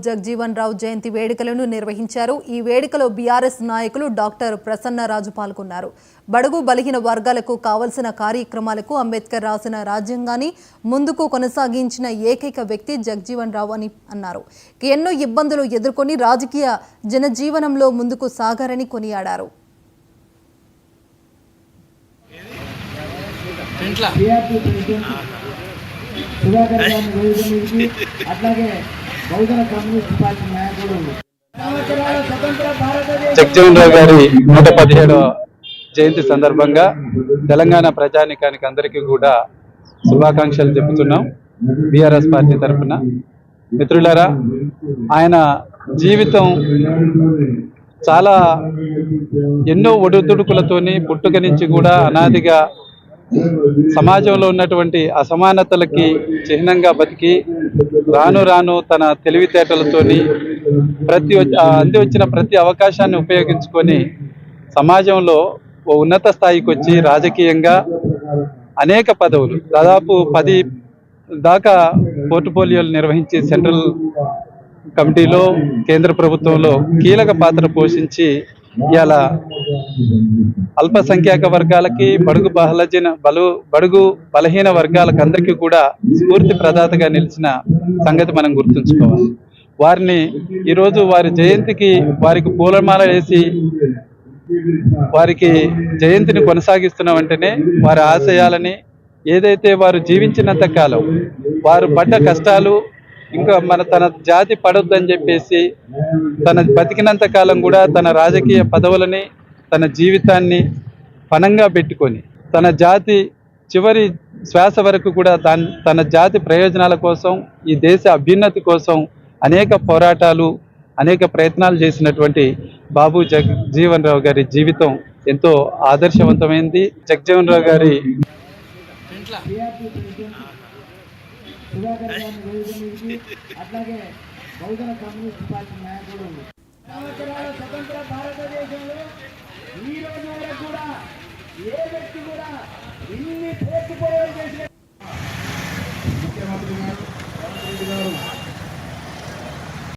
జగజీవన్ రావు జయంతి వేడుకలను నిర్వహించారు। ఈ వేడుకలో బీఆర్ఎస్ నాయకులు డాక్టర్ ప్రసన్నరాజు పాల్గొన్నారు। బడుగు బలహీన వర్గాలకు కావాల్సిన కార్యక్రమాలకు అంబేద్కర్ రాసిన రాజ్యాంగాన్ని ముందుకు కొనసాగించిన ఏకైక వ్యక్తి జగజీవన్ రావు అని అన్నారు। ఎన్నో ఇబ్బందులు ఎదుర్కొని రాజకీయ జనజీవనంలో ముందుకు సాగారని కొనియాడారు। జగజీవన్ రావు గారి 117వ జయంతి సందర్భంగా తెలంగాణ ప్రజానికానికి అందరికీ కూడా శుభాకాంక్షలు చెబుతున్నాం బీఆర్ఎస్ పార్టీ తరఫున। మిత్రులారా, ఆయన జీవితం చాలా ఎన్నో ఒడిదుడుకులతోని పుట్టుక నుంచి కూడా అనాదిగా సమాజంలో ఉన్నటువంటి అసమానతలకి చిహ్నంగా బతికి రాను రాను తన తెలివితేటలతోని అంది వచ్చిన ప్రతి అవకాశాన్ని ఉపయోగించుకొని సమాజంలో ఓ ఉన్నత స్థాయికి వచ్చి రాజకీయంగా అనేక పదవులు దాదాపు 10 దాకా పోర్ట్ఫోలియోలు నిర్వహించి సెంట్రల్ కమిటీలో కేంద్ర ప్రభుత్వంలో కీలక పాత్ర పోషించి ఇవాళ అల్పసంఖ్యాక వర్గాలకి బడుగు బలహీన వర్గాలకు అందరికీ కూడా స్ఫూర్తి ప్రదాతగా నిలిచిన సంగతి మనం గుర్తుంచుకోవాలి। వారిని ఈరోజు వారి జయంతికి వారికి పూలమాల వేసి వారికి జయంతిని కొనసాగిస్తున్న వెంటనే వారి ఆశయాలని ఏదైతే వారు జీవించినంత కాలం వారు పడ్డ కష్టాలు ఇంకా తన జాతి పడొద్దని చెప్పేసి తన బతికినంత కాలం కూడా తన రాజకీయ పదవులని తన జీవితాన్ని పణంగా పెట్టుకొని తన జాతి చివరి శ్వాస వరకు కూడా తన జాతి ప్రయోజనాల కోసం ఈ దేశ అభ్యున్నతి కోసం అనేక పోరాటాలు అనేక ప్రయత్నాలు చేసినటువంటి బాబు జగజీవన్ రావు గారి జీవితం ఎంతో ఆదర్శవంతమైంది। జగజీవన్ రావు గారి అట్లాగే బహుజన కమ్యూనిస్ట్ పార్టీ నాయకుడు స్వతంత్ర భారతదేశంలో ఈ రోజు వరకు కూడా ఏ వ్యక్తి కూడా ఇన్ని పోర్టుపోయాలు చేసిన ముఖ్యమంత్రి గారు